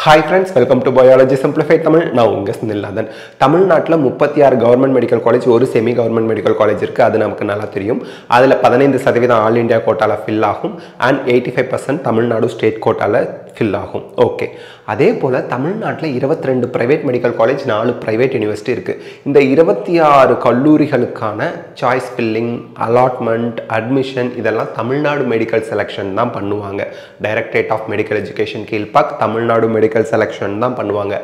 Hi friends, welcome to Biology Simplified Tamil. நான் உங்க ஸ்னில்லாதன். தமிழ்நாட்டில் 36 கவர்மெண்ட் மெடிக்கல் காலேஜ், ஒரு செமி கவர்மெண்ட் மெடிக்கல் காலேஜ் இருக்கு. அது நமக்கு நல்லா தெரியும். அதில் 15% ஆல் இந்தியா கோட்டால ஃபில் ஆகும் அண்ட் 85% தமிழ்நாடு ஸ்டேட் கோட்டால ஃபில் ஆகும். ஓகே, அதே போல் தமிழ்நாட்டில் 22 private medical college, 4 private university இருக்குது. இந்த 26 கல்லூரிகளுக்கான சாய்ஸ் ஃபில்லிங், அலாட்மெண்ட், அட்மிஷன் இதெல்லாம் தமிழ்நாடு மெடிக்கல் செலெக்ஷன் தான் பண்ணுவாங்க. Directorate of medical education Kilpauk Tamil Nadu medical selection தான் பண்ணுவாங்க.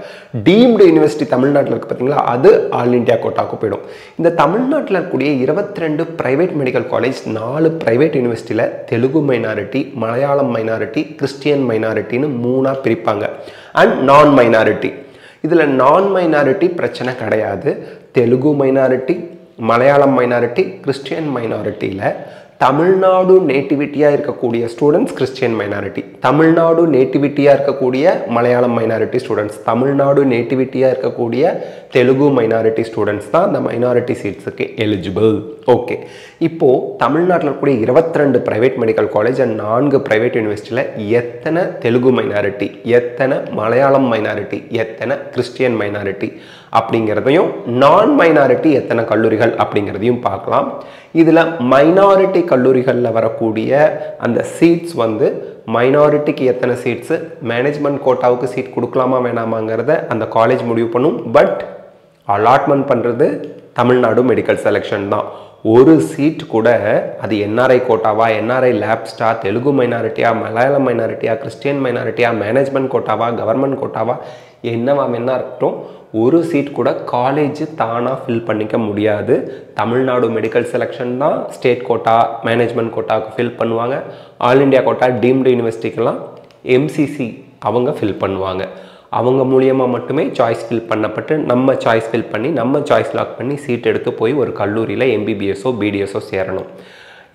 டீம்டு யூனிவர்சிட்டி தமிழ்நாட்டில் இருக்குது பார்த்தீங்களா, அது ஆல் இண்டியா கோட்டாக்கு போயிடும். இந்த தமிழ்நாட்டில் இருக்கக்கூடிய 22 பிரைவேட் மெடிக்கல் காலேஜ், 4 பிரைவேட் யூனிவர்சிட்டியில் Telugu minority, Malayalam minority, Christian மைனாரிட்டின்னு 3ஆக பிரிப்பாங்க. அண்ட் நான் மைனாரிட்டி, இதில் நான் மைனாரிட்டி பிரச்சனை கிடையாது. Telugu minority, Malayalam minority, Christian மைனாரிட்டியில் தமிழ்நாடு நேட்டிவிட்டியாக இருக்கக்கூடிய ஸ்டூடெண்ட்ஸ் கிறிஸ்டியன் மைனாரிட்டி, தமிழ்நாடு நேட்டிவிட்டியாக இருக்கக்கூடிய மலையாளம் மைனாரிட்டி ஸ்டூடெண்ட்ஸ், தமிழ்நாடு நேட்டிவிட்டியாக இருக்கக்கூடிய தெலுங்கு மைனாரிட்டி ஸ்டூடெண்ட்ஸ் தான் அந்த மைனாரிட்டி சீட்ஸுக்கு எலிஜிபிள். ஓகே, இப்போது தமிழ்நாட்டில் இருக்கக்கூடிய 22 private medical college and 4 private யூனிவர்சிட்டியில் எத்தனை தெலுங்கு மைனாரிட்டி, எத்தனை மலையாளம் மைனாரிட்டி, எத்தனை கிறிஸ்டியன் மைனாரிட்டி அப்படிங்கிறதையும், நான் மைனாரிட்டி எத்தனை கல்லூரிகள் அப்படிங்கிறதையும் பார்க்கலாம். இதில் மைனாரிட்டி கல்லூரிகளில் வரக்கூடிய அந்த சீட்ஸ் வந்து மைனாரிட்டிக்கு எத்தனை சீட்ஸு, மேனேஜ்மெண்ட் கோட்டாவுக்கு சீட் கொடுக்கலாமா வேணாமாங்கிறத அந்த காலேஜ் முடிவு பண்ணும். பட் அலாட்மெண்ட் பண்ணுறது தமிழ்நாடு மெடிக்கல் செலெக்ஷன் தான். ஒரு சீட் கூட அது என்ஆர்ஐ கோட்டாவா, என்ஆர்ஐ லேப்ஸ்டா, தெலுங்கு மைனாரிட்டியா, மலையாளம் மைனாரிட்டியா, கிறிஸ்டியன் மைனாரிட்டியா, மேனேஜ்மெண்ட் கோட்டாவா, கவர்மெண்ட் கோட்டாவா, என்னவா என்ன இருக்கட்டும், ஒரு சீட் கூட காலேஜ் தானாக ஃபில் பண்ணிக்க முடியாது. தமிழ்நாடு மெடிக்கல் செலெக்ஷன் தான் ஸ்டேட் கோட்டா, மேனேஜ்மெண்ட் கோட்டாவுக்கு ஃபில் பண்ணுவாங்க. ஆல் இண்டியா கோட்டா டீம்டு யூனிவர்சிட்டிக்கெல்லாம் எம்சிசி அவங்க ஃபில் பண்ணுவாங்க. அவங்க மூலியமாக மட்டுமே சாய்ஸ் ஃபில் பண்ணப்பட்டு, நம்ம சாய்ஸ் ஃபில் பண்ணி, நம்ம சாய்ஸ் லாக் பண்ணி சீட் எடுத்து போய் ஒரு கல்லூரியில் எம்பிபிஎஸ்ஸோ பிடிஎஸ்ஸோ சேரணும்.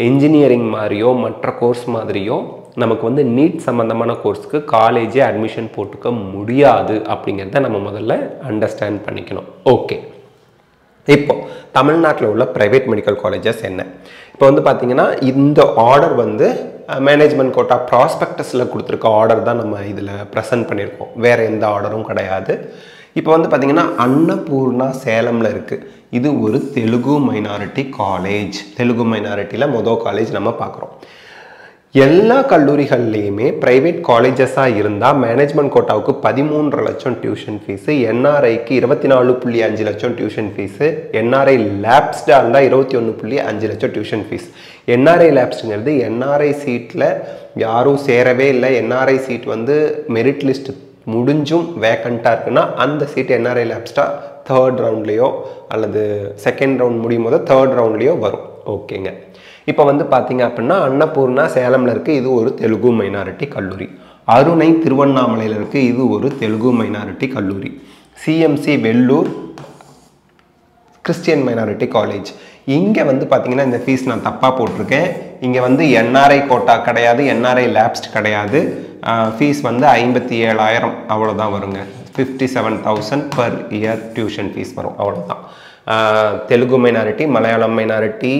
இன்ஜினியரிங் மாதிரியோ மற்ற கோர்ஸ் மாதிரியோ நமக்கு வந்து நீட் சம்மந்தமான கோர்ஸுக்கு காலேஜே அட்மிஷன் போட்டுக்க முடியாது அப்படிங்கிறத நம்ம முதல்ல அண்டர்ஸ்டாண்ட் பண்ணிக்கணும். ஓகே, இப்போ தமிழ்நாட்டில் உள்ள ப்ரைவேட் மெடிக்கல் காலேஜஸ் என்ன? இப்போ வந்து பார்த்திங்கன்னா இந்த ஆர்டர் வந்து மேனேஜ்மெண்ட் கோட்டா ப்ராஸ்பெக்டஸில் கொடுத்துருக்க ஆர்டர் தான் நம்ம இதில் ப்ரெசென்ட் பண்ணியிருக்கோம். வேறு எந்த ஆர்டரும் கிடையாது. இப்போ வந்து பார்த்திங்கன்னா அன்னபூர்ணா சேலமில் இருக்குது. இது ஒரு தெலுங்கு மைனாரிட்டி காலேஜ். தெலுங்கு மைனாரிட்டியில் மொதல் காலேஜ் நம்ம பார்க்குறோம். எல்லா கல்லூரிகள்லேயுமே ப்ரைவேட் காலேஜஸாக இருந்தால் மேனேஜ்மெண்ட் கோட்டாவுக்கு 13 லட்சம் டியூஷன் ஃபீஸு, என்ஆர்ஐக்கு 24.5 லட்சம் டியூஷன் ஃபீஸு, என்ஆர்ஐ லேப்ஸ்டாக இருந்தால் 21.5 லட்சம் டியூஷன் ஃபீஸ். என்ஆர்ஐ லேப்ஸுங்கிறது என்ஆர்ஐ சீட்டில் யாரும் சேரவே இல்லை, என்ஆர்ஐ சீட் வந்து மெரிட் லிஸ்ட் முடிஞ்சும் வேக்கண்ட்டாக இருக்குன்னா அந்த சீட் என்ஆர்ஐ லேப்ஸ்டா 3rd ரவுண்ட்லேயோ அல்லது 2nd ரவுண்ட் முடியும் போது 3rd ரவுண்ட்லேயோ வரும். ஓகேங்க, இப்போ வந்து பார்த்தீங்க அப்படின்னா அன்னபூர்ணா சேலமில் இருக்குது. இது ஒரு தெலுங்கு மைனாரிட்டி கல்லூரி. அருணை திருவண்ணாமலையில் இருக்குது. இது ஒரு தெலுங்கு மைனாரிட்டி கல்லூரி. CMC Vellore Christian minority college. இங்கே வந்து பார்த்தீங்கன்னா இந்த ஃபீஸ் நான் தப்பாக போட்டிருக்கேன். இங்கே வந்து என்ஆர்ஐ கோட்டா கிடையாது, என்ஆர்ஐ லேப்ஸ்ட் கிடையாது. ஃபீஸ் வந்து 57,000 அவ்வளோதான் வருங்க. 57,000 பர் இயர் டியூஷன் ஃபீஸ் வரும், அவ்வளோதான். தெலுங்கு மைனாரிட்டி, மலையாளம் மைனாரிட்டி,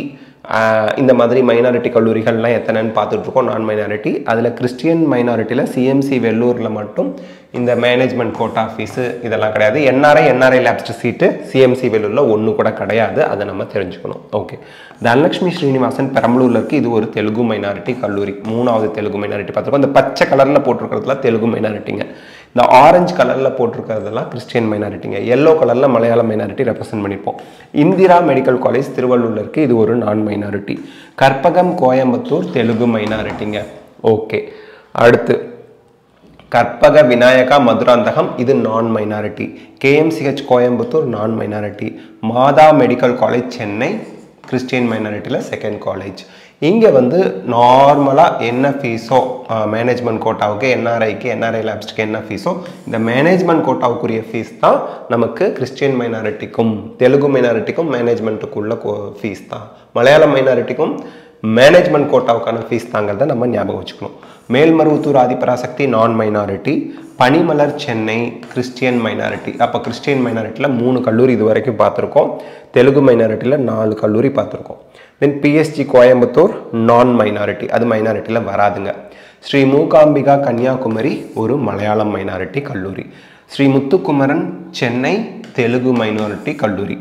இந்த மாதிரி மைனாரிட்டி கல்லூரிகள்லாம் எத்தனைன்னு பார்த்துட்ருக்கோம். நான் மைனாரிட்டி, அதில் கிறிஸ்டியன் மைனாரிட்டியில் சிஎம்சி வெள்ளூரில் மட்டும் இந்த மேனேஜ்மெண்ட் கோட்டா ஃபீஸு இதெல்லாம் கிடையாது. என்ஆர்ஐ லேப்ஸ்ட் சீட்டு சிஎம்சி வெள்ளூரில் ஒன்று கூட கிடையாது, அதை நம்ம தெரிஞ்சுக்கணும். ஓகே, தனலட்சுமி ஸ்ரீனிவாசன் பெரம்பலூரில் இருக்குது. இது ஒரு தெலுங்கு மைனாரிட்டி கல்லூரி. 3வது தெலுங்கு மைனாரிட்டி பார்த்துருக்கோம். இந்த பச்சை கலரில் போட்டிருக்கிறதுலாம் தெலுங்கு மைனாரிட்டிங்க. இந்த ஆரஞ்சு கலரில் போட்டிருக்கிறதெல்லாம் கிறிஸ்டியன் மைனாரிட்டிங்க. எல்லோ கலரில் மலையாளம் மைனாரிட்டி ரெப்ரசென்ட் பண்ணியிருப்போம். இந்திரா மெடிக்கல் காலேஜ் திருவள்ளூரில் இருக்குது. இது ஒரு நான் மைனாரிட்டி. கற்பகம் கோயம்புத்தூர் தெலுங்கு மைனாரிட்டிங்க. ஓகே, அடுத்து கற்பக விநாயகா மதுராந்தகம், இது நான் minority. KMCH Coimbatore non minority. Madha medical college Chennai Christian மைனாரிட்டியில் 2nd காலேஜ். இங்கே வந்து நார்மலாக என்ன ஃபீஸோ மேனேஜ்மெண்ட் கோட்டாவுக்கு, என்ஆர்ஐக்கு, என்ஆர்ஐ லேப்ஸ்டுக்கு என்ன ஃபீஸோ இந்த மேனேஜ்மெண்ட் கோட்டாவுக்குரிய ஃபீஸ் தான் நமக்கு கிறிஸ்டியன் மைனாரிட்டிக்கும் தெலுங்கு மைனாரிட்டிக்கும் மேனேஜ்மெண்ட்டுக்குள்ள ஃபீஸ் தான். மலையாளம் மைனாரிட்டிக்கும் மேனேஜ்மெண்ட் கோட்டாவுக்கான ஃபீஸ் தாங்கிறத நம்ம ஞாபகம் வச்சுக்கணும். மேல்மருவத்தூர் ஆதிபராசக்தி நான் மைனாரிட்டி, பனிமலர் சென்னை கிறிஸ்டியன் மைனாரிட்டி. அப்போ கிறிஸ்டியன் மைனாரிட்டியில் 3 கல்லூரி இது வரைக்கும் பார்த்துருக்கோம். தெலுங்கு மைனாரிட்டியில் 4 கல்லூரி பார்த்துருக்கோம். தென் பிஎஸ்ஜி கோயம்புத்தூர் நான் மைனாரிட்டி, அது மைனாரிட்டியில் வராதுங்க. ஸ்ரீ மூகாம்பிகா கன்னியாகுமரி ஒரு மலையாளம் மைனாரிட்டி கல்லூரி. ஸ்ரீ முத்துக்குமரன் சென்னை தெலுங்கு மைனாரிட்டி கல்லூரி.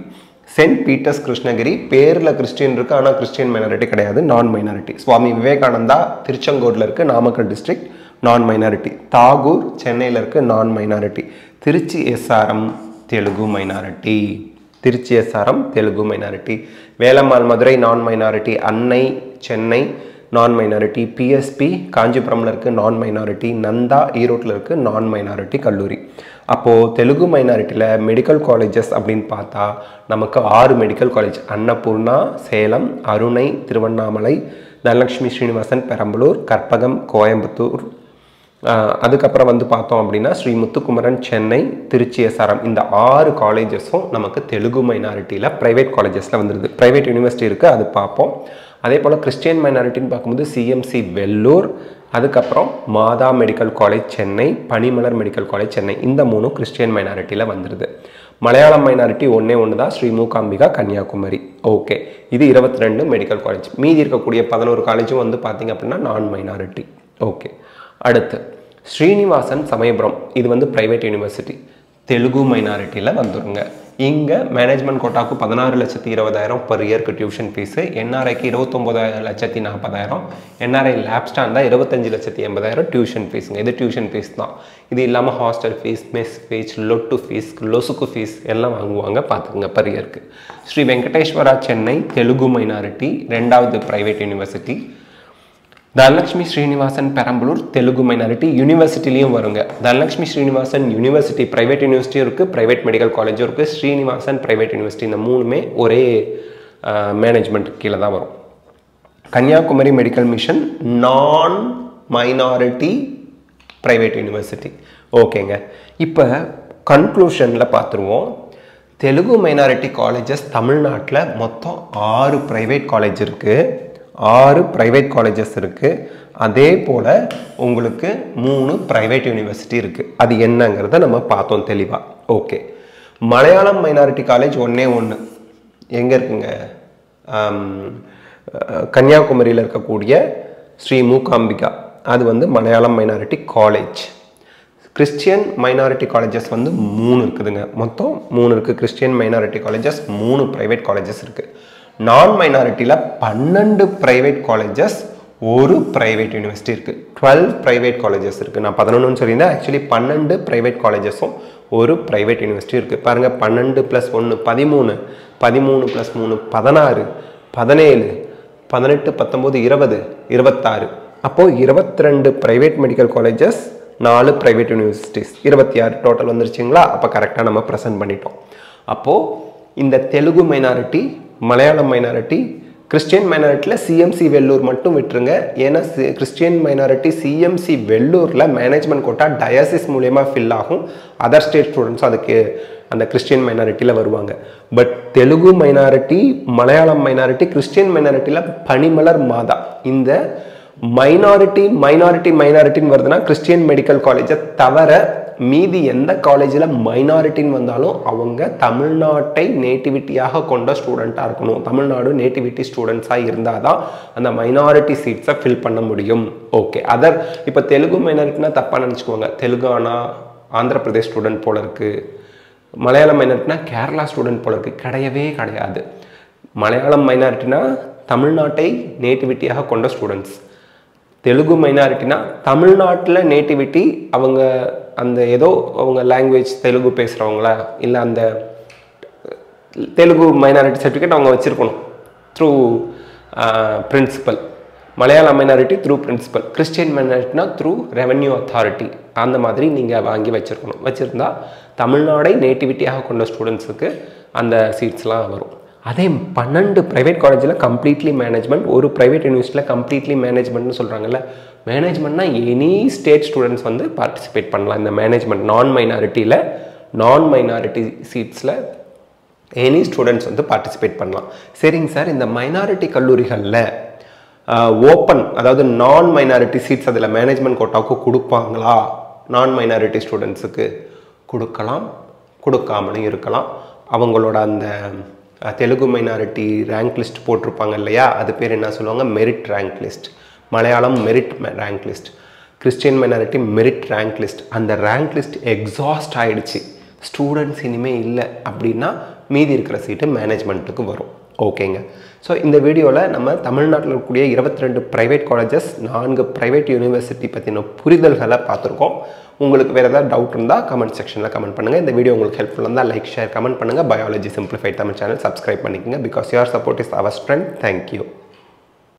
சென்ட் பீட்டர்ஸ் கிருஷ்ணகிரி, பேரில் கிறிஸ்டியன் இருக்குது, ஆனால் கிறிஸ்டியன் மைனாரிட்டி கிடையாது, நான் மைனாரிட்டி. சுவாமி விவேகானந்தா திருச்செங்கோடில் இருக்குது, Namakkal district, non minority. Tagore சென்னையில் இருக்குது, non minority. Trichy SRM Telugu minority. Trichy SRM Telugu minority. Velammal Madurai non minority. அன்னை சென்னை நான் மைனாரிட்டி. பிஎஸ்பி காஞ்சிபுரமில் இருக்குது, நான் மைனாரிட்டி. நந்தா ஈரோட்டில் இருக்குது, நான் மைனாரிட்டி கல்லூரி. அப்போது தெலுங்கு மைனாரிட்டியில் மெடிக்கல் காலேஜஸ் அப்படின்னு பார்த்தா நமக்கு 6 மெடிக்கல் காலேஜ். அன்னபூர்ணா சேலம், அருணை திருவண்ணாமலை, தனலட்சுமி ஸ்ரீனிவாசன் பெரம்பலூர், கற்பகம் கோயம்புத்தூர். அதுக்கப்புறம் வந்து பார்த்தோம் அப்படின்னா ஸ்ரீ முத்துக்குமரன் சென்னை, திருச்சி எஸ்ஆர்எம். இந்த 6 காலேஜஸும் நமக்கு தெலுங்கு மைனாரிட்டியில் ப்ரைவேட் காலேஜஸில் வந்துடுது. ப்ரைவேட் யூனிவர்சிட்டி இருக்குது, அது பார்ப்போம். அதே போல் கிறிஸ்டியன் மைனாரிட்டின்னு பார்க்கும்போது சிஎம்சி வெள்ளூர், அதுக்கப்புறம் மாதா மெடிக்கல் காலேஜ் சென்னை, பனிமலர் மெடிக்கல் காலேஜ் சென்னை. இந்த 3 கிறிஸ்டியன் மைனாரிட்டியில் வந்துடுது. மலையாளம் மைனாரிட்டி ஒன்று தான், ஸ்ரீ மூகாம்பிகா கன்னியாகுமரி. ஓகே, இது 22 மெடிக்கல் காலேஜ். மீதி இருக்கக்கூடிய 11 காலேஜும் வந்து பார்த்திங்க அப்படின்னா நான் மைனாரிட்டி. ஓகே, அடுத்து ஸ்ரீனிவாசன் சமயபுரம், இது வந்து ப்ரைவேட் யூனிவர்சிட்டி, தெலுங்கு மைனாரிட்டியில் வந்துடுங்க. இங்கே மேனேஜ்மெண்ட் கோட்டாவுக்கு 16,20,000 பர் இயருக்கு டியூஷன் ஃபீஸு, என்ஆர்ஐக்கு 29,40,000, என்ஆர்ஐ லேப்ஸ்டாக இருந்தால் 25,80,000 டியூஷன் ஃபீஸுங்க. இது டியூஷன் ஃபீஸ் தான். இது இல்லாமல் ஹாஸ்டல் ஃபீஸ், மெஸ் ஃபீஸ், லொட்டு ஃபீஸ், லொசுக்கு ஃபீஸ் எல்லாம் வாங்குவாங்க, பார்த்துக்குங்க பர் இயருக்கு. ஸ்ரீ வெங்கடேஸ்வரா சென்னை தெலுங்கு மைனாரிட்டி, 2வது private university. Dhanalakshmi Srinivasan Perambalur Telugu minority, யூனிவர்சிட்டிலையும் வருங்க. தனலட்சுமி ஸ்ரீனிவாசன் யூனிவர்சிட்டி ப்ரைவேட் யூனிவர்சிட்டியும் இருக்குது, ப்ரைவேட் மெடிக்கல் காலேஜும் இருக்குது. ஸ்ரீனிவாசன் ப்ரைவேட் யூனிவர்சிட்டி, இந்த 3மே ஒரே மேனேஜ்மெண்ட் கீழே தான் வரும். கன்னியாகுமரி மெடிக்கல் மிஷன் நான் மைனாரிட்டி ப்ரைவேட் யூனிவர்சிட்டி. ஓகேங்க, இப்போ கன்க்ளூஷனில் பார்த்துருவோம். தெலுங்கு மைனாரிட்டி காலேஜஸ் தமிழ்நாட்டில் மொத்தம் 6 ப்ரைவேட் காலேஜ் இருக்குது, 6 ப்ரைவேட் காலேஜஸ் இருக்குது. அதே போல் உங்களுக்கு 3 ப்ரைவேட் யூனிவர்சிட்டி இருக்குது. அது என்னங்கிறத நம்ம பார்த்தோம் தெளிவாக. ஓகே, மலையாளம் மைனாரிட்டி காலேஜ் ஒன்றே எங்கே இருக்குங்க? கன்னியாகுமரியில் இருக்கக்கூடிய ஸ்ரீ மூகாம்பிகா, அது வந்து Malayalam minority college. Christian minority colleges வந்து 3 இருக்குதுங்க. மொத்தம் 3 இருக்குது Christian minority colleges, 3 private colleges இருக்குது. நான் மைனாரிட்டியில் 12 ப்ரைவேட் காலேஜஸ், 1 ப்ரைவேட் யூனிவர்சிட்டி இருக்குது. 12 ப்ரைவேட் காலேஜஸ் இருக்குது. நான் 11ன்னு சொல்லியிருந்தேன், ஆக்சுவலி 12 ப்ரைவேட் காலேஜஸும் 1 ப்ரைவேட் யூனிவர்சிட்டி இருக்குது. பாருங்கள், 12 + 1 13, 13 + 3 16, 17, 18, 19, 20, 26. அப்போது 22 private medical colleges, 4 private universities, 26 total வந்துருச்சுங்களா? அப்போ கரெக்டாக நம்ம ப்ரெசென்ட் பண்ணிட்டோம். அப்போது இந்த Telugu minority, Malayalam minority, Christian மைனாரிட்டியில் சிஎம்சி வெள்ளூர் மட்டும் விட்டுருங்க. ஏன்னா கிறிஸ்டியன் மைனாரிட்டி சிஎம்சி வெள்ளூரில் மேனேஜ்மெண்ட் கோட்டா டயாசிஸ் மூலயமா ஃபில் ஆகும். அதர் ஸ்டேட் ஸ்டூடெண்ட்ஸும் அதுக்கு அந்த கிறிஸ்டியன் மைனாரிட்டியில் வருவாங்க. But Telugu minority, Malayalam minority, Christian மைனாரிட்டியில் பனிமலர் மாதா, இந்த மைனாரிட்டின்னு வருதுன்னா கிறிஸ்டியன் மெடிக்கல் காலேஜை தவிர மீதி எந்த காலேஜில் மைனாரிட்டின்னு வந்தாலும் அவங்க தமிழ்நாட்டை நேட்டிவிட்டியாக கொண்ட ஸ்டூடெண்ட்டாக இருக்கணும். தமிழ்நாடு நேட்டிவிட்டி ஸ்டூடெண்ட்ஸாக இருந்தால் தான் அந்த மைனாரிட்டி சீட்ஸை ஃபில் பண்ண முடியும். ஓகே, அதர் இப்போ தெலுங்கு மைனாரிட்டினா தப்பாக நினச்சிக்குவாங்க, தெலுங்கானா ஆந்திர பிரதேஷ் ஸ்டூடெண்ட் போல இருக்குது, மலையாளம் மைனாரிட்டினா கேரளா ஸ்டூடெண்ட் போல இருக்குது. கிடையவே கிடையாது. மலையாளம் மைனாரிட்டினா தமிழ்நாட்டை நேட்டிவிட்டியாக கொண்ட ஸ்டூடெண்ட்ஸ், தெலுங்கு மைனாரிட்டினா தமிழ்நாட்டில் நேட்டிவிட்டி, அவங்க அந்த ஏதோ அவங்க லாங்குவேஜ் தெலுங்கு பேசுகிறவங்களா இல்லை அந்த தெலுங்கு மைனாரிட்டி சர்டிஃபிகேட் அவங்க வச்சுருக்கணும் through principal. Malayalam minority through principal, Christian மைனாரிட்டினா த்ரூ ரெவென்யூ அத்தாரிட்டி. அந்த மாதிரி நீங்கள் வாங்கி வச்சுருக்கணும். வச்சுருந்தா தமிழ்நாடை நேட்டிவிட்டியாக கொண்ட ஸ்டூடெண்ட்ஸுக்கு அந்த சீட்ஸ்லாம் வரும். அதே 12 ப்ரைவேட் காலேஜில் கம்ப்ளீட்லி மேனேஜ்மெண்ட், 1 ப்ரைவேட் யூனிவர்சிட்டியில் கம்ப்ளீட்லி மேனேஜ்மெண்ட்னு சொல்கிறாங்கல்ல. மேனேஜ்மெண்ட்னா எனி ஸ்டேட் ஸ்டூடெண்ட்ஸ் வந்து பார்ட்டிசிபேட் பண்ணலாம் இந்த மேனேஜ்மெண்ட். நான் மைனாரிட்டி சீட்ஸில் எனி ஸ்டூடெண்ட்ஸ் வந்து பார்ட்டிசிபேட் பண்ணலாம். சரிங்க சார், இந்த மைனாரிட்டி கல்லூரிகளில் ஓப்பன், அதாவது நான் மைனாரிட்டி சீட்ஸ் அதில் மேனேஜ்மெண்ட் கோட்டாவுக்கு கொடுப்பாங்களா? நான் மைனாரிட்டி ஸ்டூடெண்ட்ஸுக்கு கொடுக்கலாம், கொடுக்காமலும் இருக்கலாம். அவங்களோட அந்த தெலுங்கு மைனாரிட்டி ரேங்க் லிஸ்ட் போட்டிருப்பாங்க இல்லையா, அது பேர் என்ன சொல்லுவாங்க? Merit rank list. Malayalam merit rank list. Christian minority merit rank list, அந்த ரேங்க் லிஸ்ட் எக்ஸாஸ்ட் ஆகிடுச்சு, ஸ்டூடெண்ட்ஸ் இனிமேல் இல்லை அப்படின்னா மீதி இருக்கிற சீட்டு மேனேஜ்மெண்ட்டுக்கு வரும். ஓகேங்க. ஸோ இந்த வீடியோவில் நம்ம தமிழ்நாட்டில் இருக்கக்கூடிய 22 ப்ரைவேட் காலேஜஸ், 4 ப்ரைவேட் யூனிவர்சிட்டி பற்றின புரிதல்களை பார்த்துருக்கோம். உங்களுக்கு வேறு ஏதாவது டவுட் இருந்தால் கமெண்ட் செக்ஷனில் கமெண்ட் பண்ணுங்கள். இந்த வீடியோ உங்களுக்கு ஹெல்ப்ஃபுல்லாக இருந்தால் லைக், ஷேர், கமெண்ட் பண்ணுங்கள். Biology simplified Tamil channel subscribe பண்ணிக்கோங்க. Because your support is our strength. Thank you.